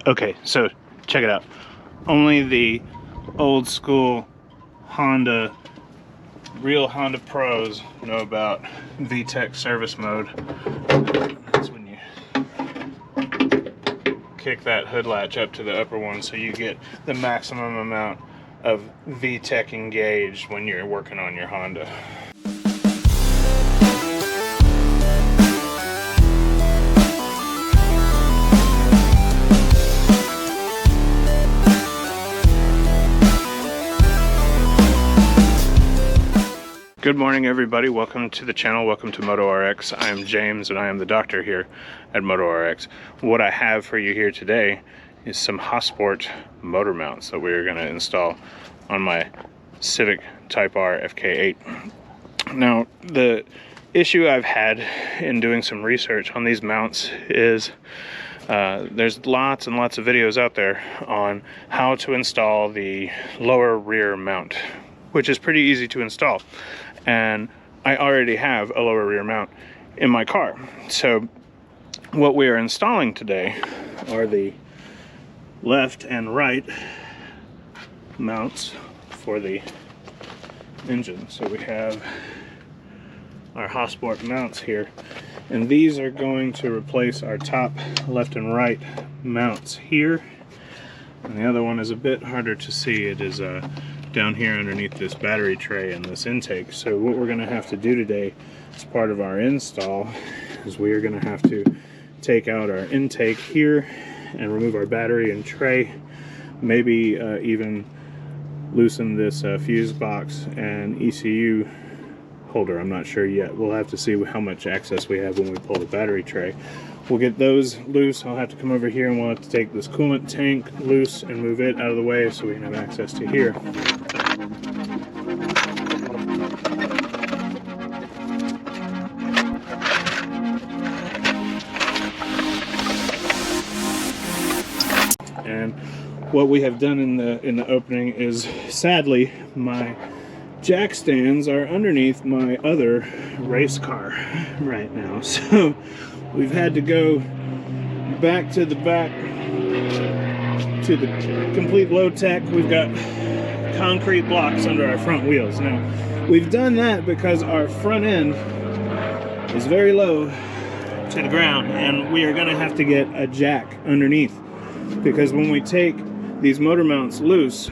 Okay, so check it out. Only the old school Honda, real Honda pros know about VTEC service mode. That's when you kick that hood latch up to the upper one so you get the maximum amount of VTEC engaged when you're working on your Honda. Good morning, everybody. Welcome to the channel. Welcome to MotoRx. I am James and I am the doctor here at MotoRx. What I have for you here today is some Hasport motor mounts that we are going to install on my Civic Type R FK8. Now, the issue I've had in doing some research on these mounts is there's lots and lots of videos out there on how to install the lower rear mount, which is pretty easy to install. And I already have a lower rear mount in my car. So what we are installing today are the left and right mounts for the engine. So we have our Hasport mounts here, and these are going to replace our top left and right mounts here. And the other one is a bit harder to see. It is down here underneath this battery tray and this intake. So what we're going to have to do today as part of our install is we are going to have to take out our intake here and remove our battery and tray, maybe even loosen this fuse box and ECU holder. I'm not sure yet. We'll have to see how much access we have when we pull the battery tray. We'll get those loose. I'll have to come over here and we'll have to take this coolant tank loose and move it out of the way so we can have access to here. And what we have done in the opening is, sadly, my jack stands are underneath my other race car right now. So we've had to go back to the complete low tech. We've got concrete blocks under our front wheels. Now, we've done that because our front end is very low to the ground, and we are going to have to get a jack underneath, because when we take these motor mounts loose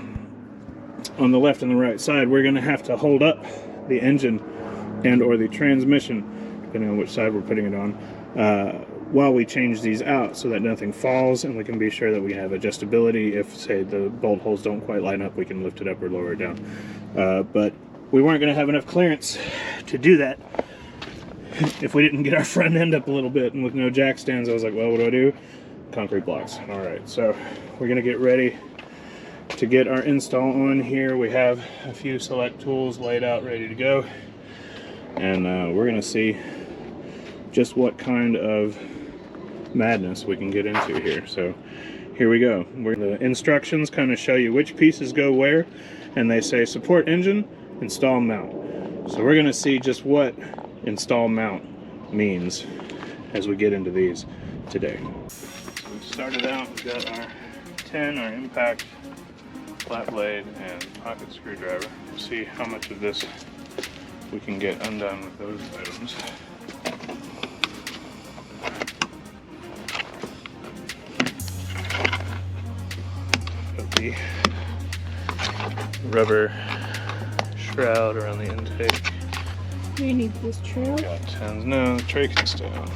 on the left and the right side, we're going to have to hold up the engine and or the transmission, depending on which side we're putting it on, while we change these out so that nothing falls, and we can be sure that we have adjustability. If, say, the bolt holes don't quite line up, we can lift it up or lower it down. But we weren't going to have enough clearance to do that if we didn't get our front end up a little bit. And with no jack stands, I was like, well, what do? Concrete blocks. All right, so we're going to get ready to get our install on here. We have a few select tools laid out ready to go, and we're going to see just what kind of madness we can get into here. So here we go. The instructions kind of show you which pieces go where, and they say support engine, install mount. So we're going to see just what install mount means as we get into these today. So we've started out, we've got our 10, our impact, flat blade, and pocket screwdriver. We'll see how much of this we can get undone with those items. Put the rubber shroud around the intake. Do you need this shroud? Got 10s. No, the tray can stay on.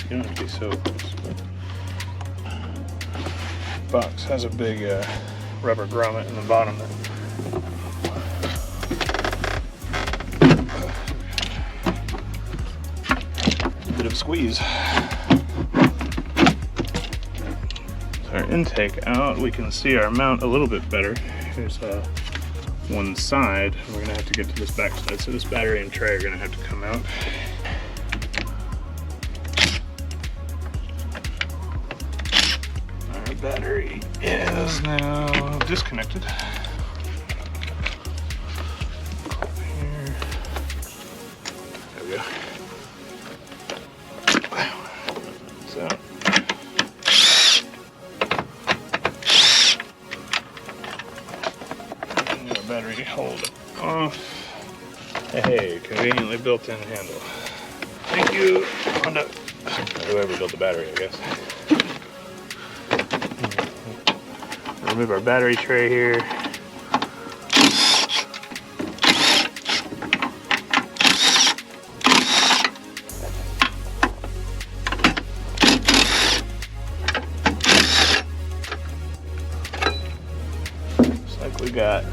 You don't have to be so close, but box has a big rubber grommet in the bottom there. Bit of squeeze. So our intake out, we can see our mount a little bit better. Here's one side. We're gonna have to get to this back side, so this battery and tray are gonna have to come out. Our battery is now disconnected. we go. So. Our battery hold off. Hey, conveniently built-in handle. Thank you, Honda. Whoever built the battery, I guess. Remove our battery tray here. Looks like we got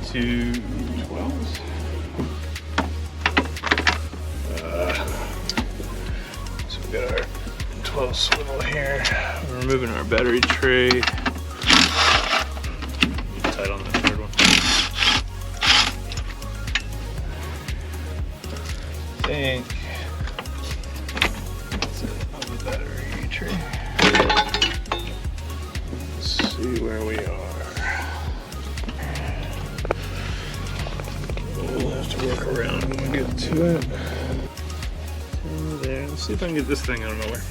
2 12s. So we got our 12 swivel here. We're removing our battery tray. Tight on the third one. I think that's it on the battery tray. Let's see where we are. We'll have to work around when we get to it. There. Let's see if I can get this thing out of nowhere.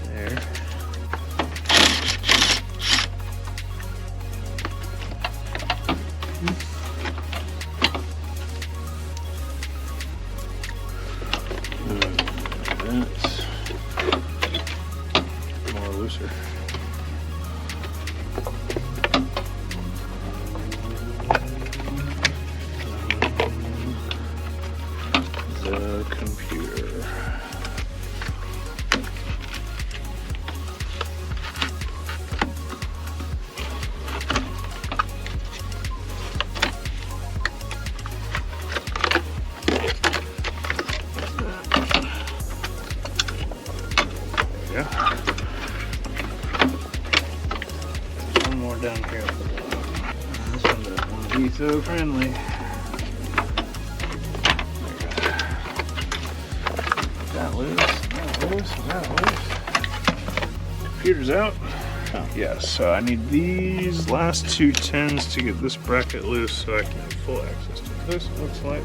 There. That's more looser. The computer. There we go. There's one more down here. This one doesn't want to be so friendly. Loose. Computer's out. Oh, yes, so I need these last 2 10s to get this bracket loose so I can have full access to this. Looks like.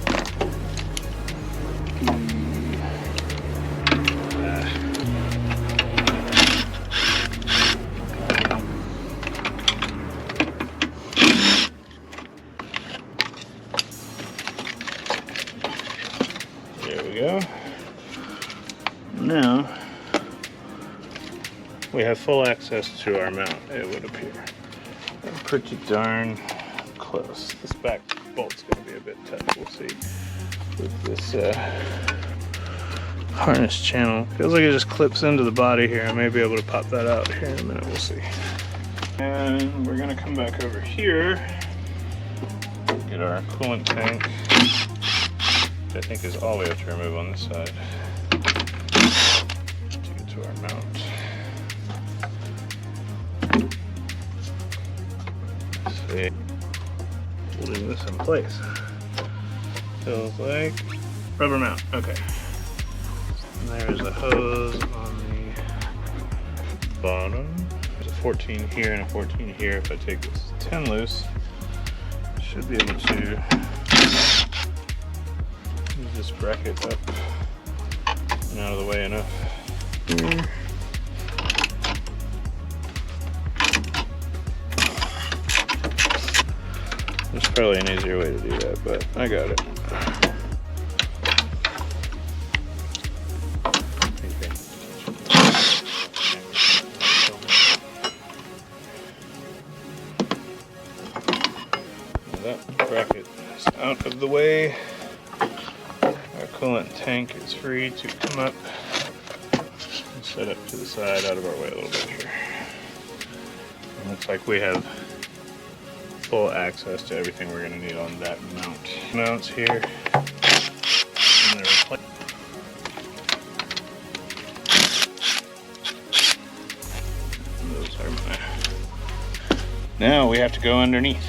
There we go. Now we have full access to our mount, it would appear. Pretty darn close. This back bolt's going to be a bit tough, we'll see. With this harness channel. Feels like it just clips into the body here. I may be able to pop that out here in a minute, we'll see. And we're going to come back over here, get our coolant tank, which I think is all we have to remove on this side. To our mount. See, holding this in place. Feels like rubber mount. Okay. And there's a hose on the bottom. There's a 14 here and a 14 here. If I take this 10 loose, I should be able to move this bracket up and out of the way enough. There's probably an easier way to do that, but I got it. That bracket is out of the way. Our coolant tank is free to come up. Set up to the side, out of our way a little bit here. It looks like we have full access to everything we're going to need on that mount. Mounts here. Those are mine. Now we have to go underneath.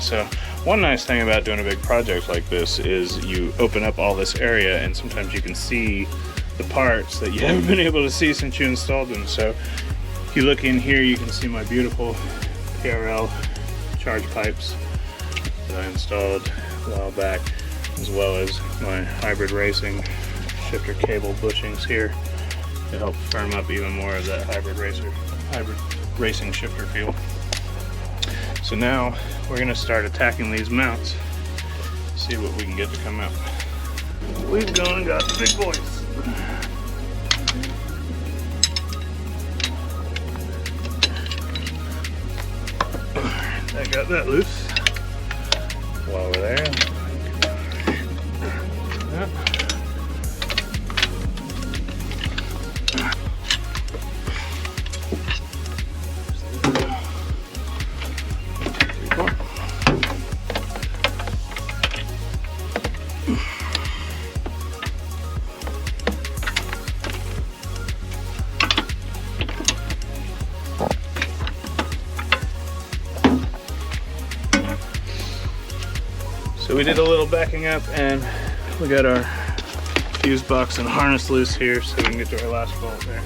So one nice thing about doing a big project like this is you open up all this area and sometimes you can see the parts that you haven't been able to see since you installed them. So if you look in here, you can see my beautiful PRL charge pipes that I installed a while back, as well as my hybrid racing shifter cable bushings here to help firm up even more of that hybrid racing shifter feel. So now we're going to start attacking these mounts, see what we can get to come out. We've gone and got the big boys. I got that loose while we're there. Yep. So we did a little backing up and we got our fuse box and harness loose here so we can get to our last bolt there.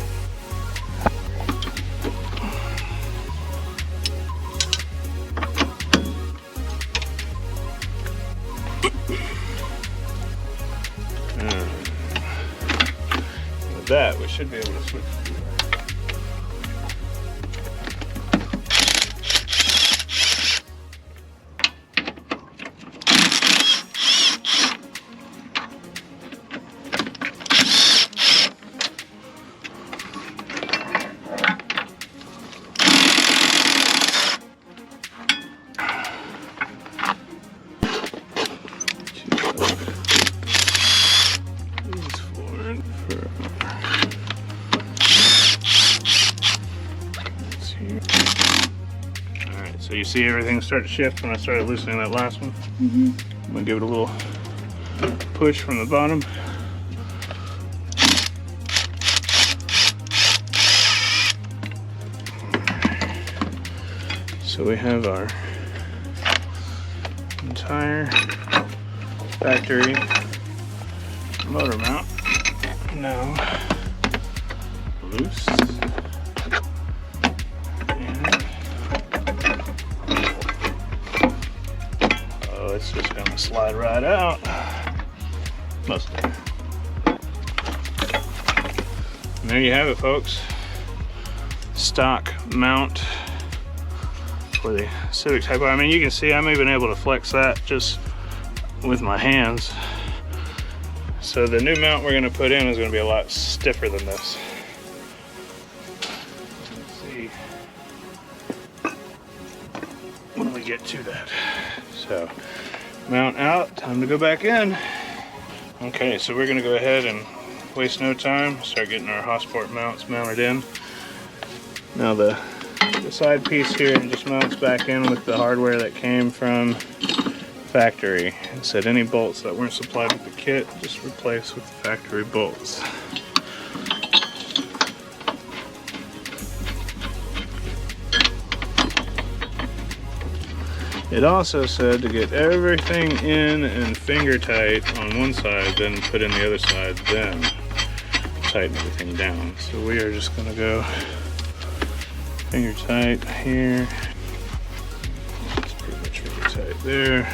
With that, we should be able to switch. So you see everything start to shift when I started loosening that last one. I'm gonna give it a little push from the bottom. So we have our entire factory motor mount now loose. It's just gonna slide right out. Mostly. And there you have it, folks. Stock mount for the Civic Type R. I mean, you can see I'm even able to flex that just with my hands. So the new mount we're gonna put in is gonna be a lot stiffer than this. Let's see when we get to that. So mount out, time to go back in. Okay, so we're gonna go ahead and waste no time, start getting our Hasport mounts mounted in. Now the side piece here just mounts back in with the hardware that came from factory. It said any bolts that weren't supplied with the kit, just replace with the factory bolts. It also said to get everything in and finger tight on one side, then put in the other side, then tighten everything down. So we are just gonna go finger tight here. It's pretty much finger tight there.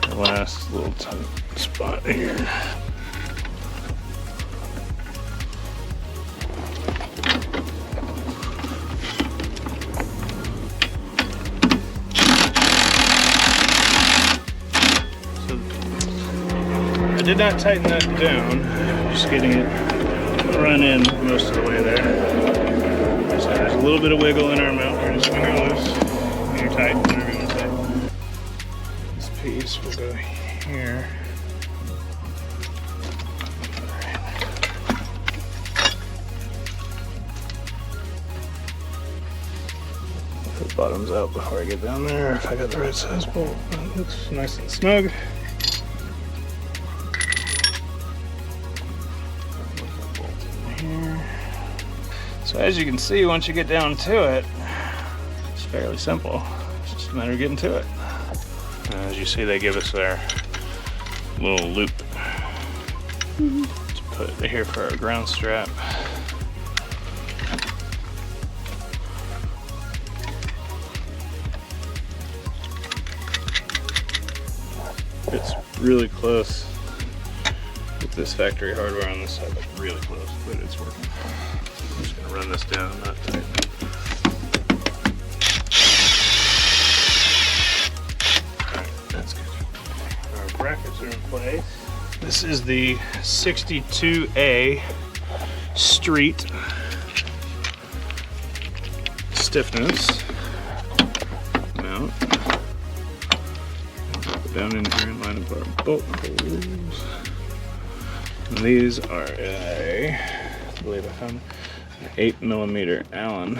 The last little tight spot here. I did not tighten that down, just getting it run in most of the way there. So there's a little bit of wiggle in our mount. We're just finger loose, finger tight, whatever you want to say. This piece will go here. Put the bottoms out before I get down there. If I got the right size bolt, it looks nice and snug. So as you can see, once you get down to it, it's fairly simple. It's just a matter of getting to it. As you see, they give us our little loop to put here for our ground strap. It's really close with this factory hardware on this side, like really close, but it's working. I'm just gonna run this down and not tighten. Alright, that's good. Our brackets are in place. This is the 62A street stiffness mount. Down in here and line up our bolt holes. And these are I believe I found an 8mm Allen.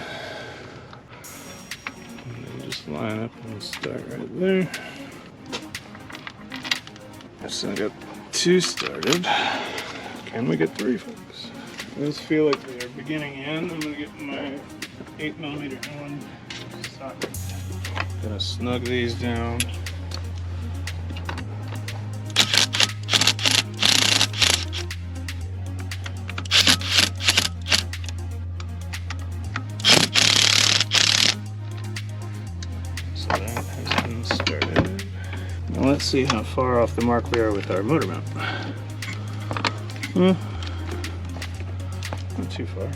And then just line up and start right there. So I got 2 started. Can we get 3, folks? These feel like they are beginning end. I'm gonna get my 8mm Allen socket. Gonna snug these down. Let's see how far off the mark we are with our motor mount. Not too far.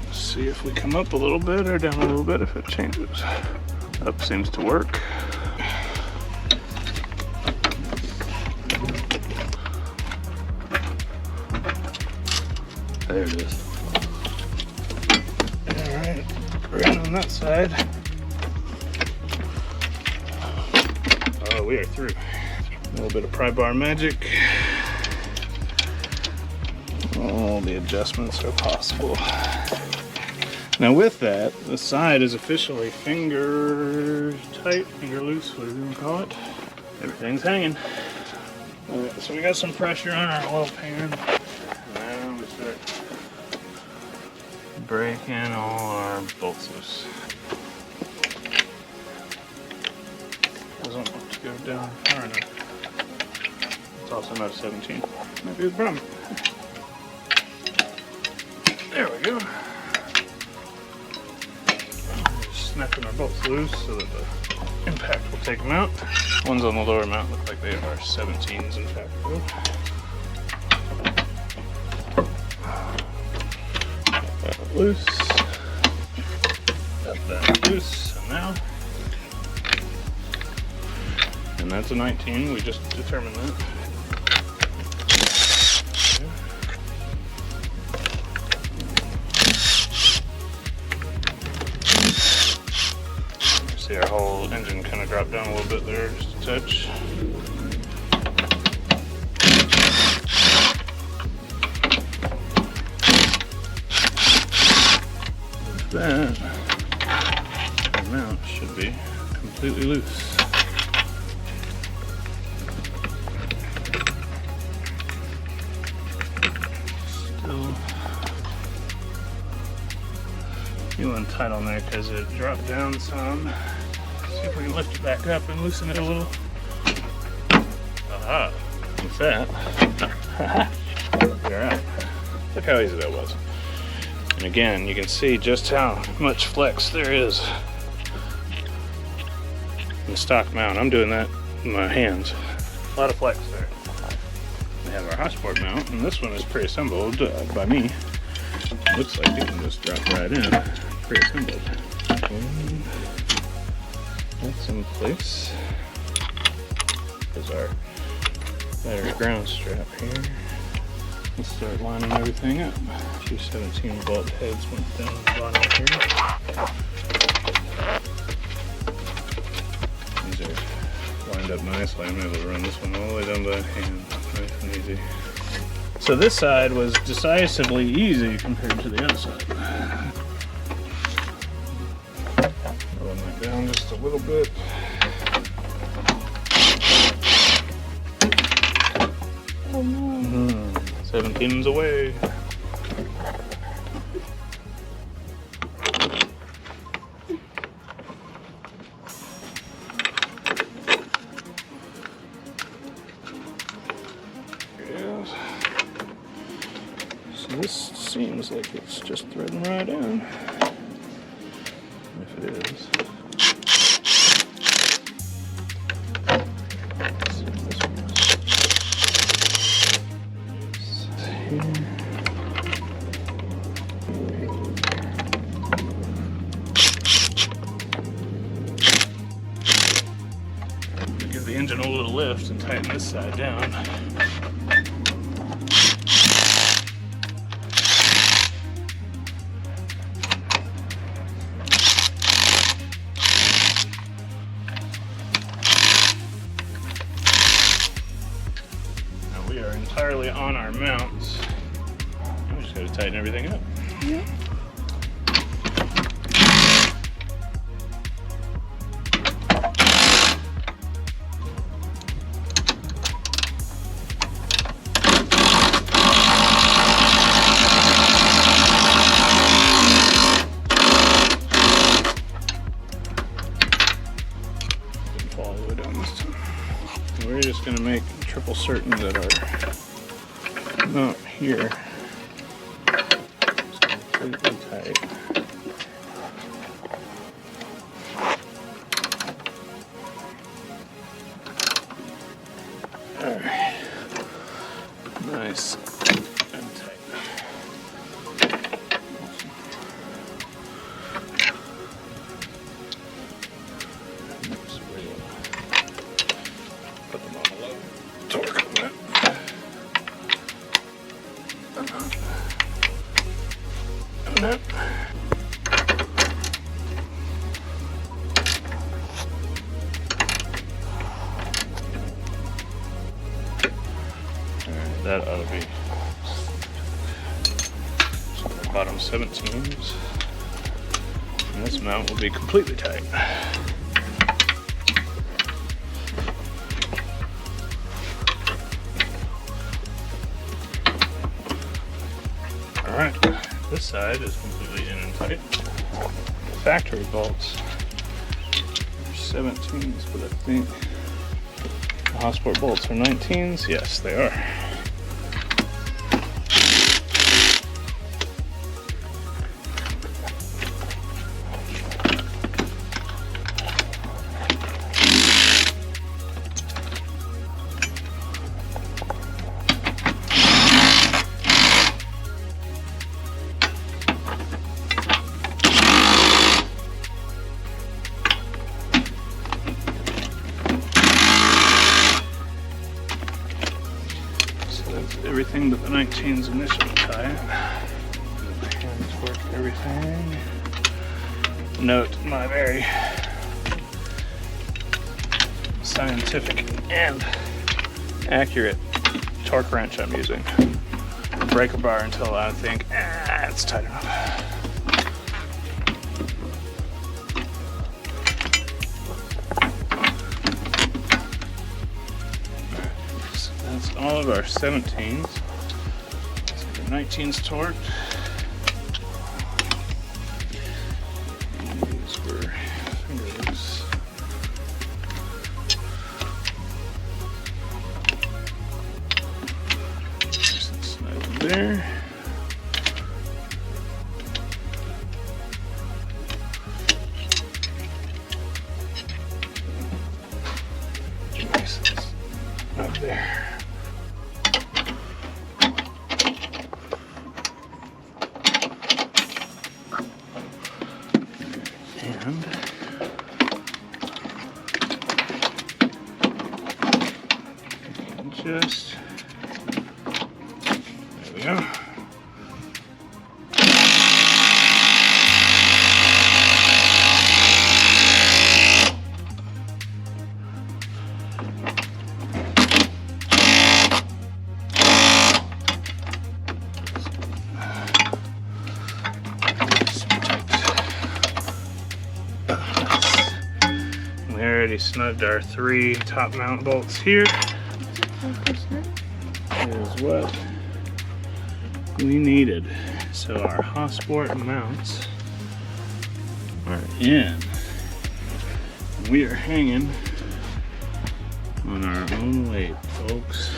Let's see if we come up a little bit or down a little bit if it changes. Up seems to work. There it is. Alright, around on that side. Oh, we are through. A little bit of pry bar magic. All the adjustments are possible. Now with that, the side is officially finger tight, finger loose, whatever you want to call it. Everything's hanging. Alright, so we got some pressure on our oil pan. Now we start breaking all our bolts loose. Doesn't want to go down far enough. It's also not a 17. Might be the problem. There we go. Just snapping our bolts loose so that the impact will take them out. Ones on the lower mount look like they are 17s in fact. Loose, got that loose, and now, and that's a 19, we just determined that. See our whole engine kind of dropped down a little bit there, just a touch. That mount should be completely loose. Still feeling tight on there because it dropped down some. See if we can lift it back up and loosen it a little. Aha! What's that? You're out. Look how easy that was. And again, you can see just how much flex there is in the stock mount. I'm doing that with my hands. A lot of flex there. We have our Hasport mount, and this one is pre-assembled by me. Looks like you can just drop right in, pre-assembled. That's in place. There's our battery ground strap here. Let's start lining everything up. 217 bolt heads went down the bottom here. These are lined up nicely. I'm able to run this one all the way down by hand. Nice and easy. So this side was decisively easy compared to the other side. Rolling that down just a little bit. Oh no. 17's away. So this seems like it's just threading right in. If it is. Let's see if this works. Give the engine a little lift and tighten this side down. We are entirely on our mounts. We just got to tighten everything up. Yep. Didn't fall all the way down this time. We're just going to make triple certain that our mount here is completely tight. Alright. Nice and tight. Oops, put them on a low torque on that. And that. Alright, that ought to be so the bottom 17s. And this mount will be completely tight. Alright, this side is completely in and tight. The factory bolts are 17s, but I think the Hasport bolts are 19s. Yes, they are. Everything but the 19's initial tie. Hand torque everything. Note my very scientific and accurate torque wrench I'm using. Breaker bar until I think, it's tight enough. That's all of our 17s. Let's get the 19s torqued. These were fingers. Just snug them there. Nice. Up there. And just there we go. We already snugged our 3 top mount bolts here. Here's what we needed. So our Hasport mounts are in. We are hanging on our own weight, folks.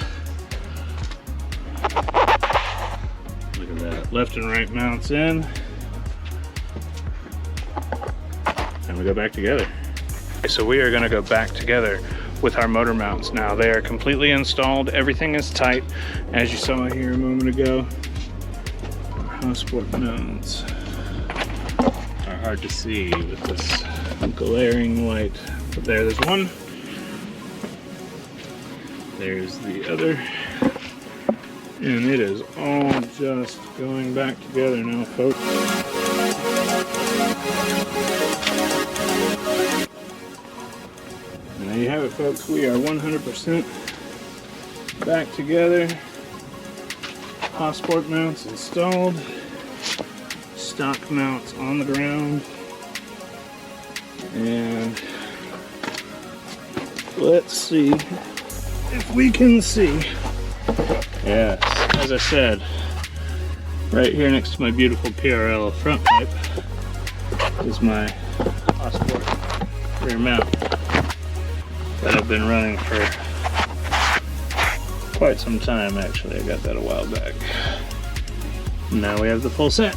Look at that. Left and right mounts in. And we go back together. Okay, so we are going to go back together with our motor mounts now. They are completely installed. Everything is tight. As you saw here a moment ago, our Hasport mounts are hard to see with this glaring light. But there's one. There's the other. And it is all just going back together now, folks. And there you have it, folks. We are 100% back together. Hasport mounts installed. Stock mounts on the ground. And let's see if we can see. Yes, as I said, right here next to my beautiful PRL front pipe is my Hasport rear mount that I've been running for quite some time. Actually, I got that a while back. Now we have the full set.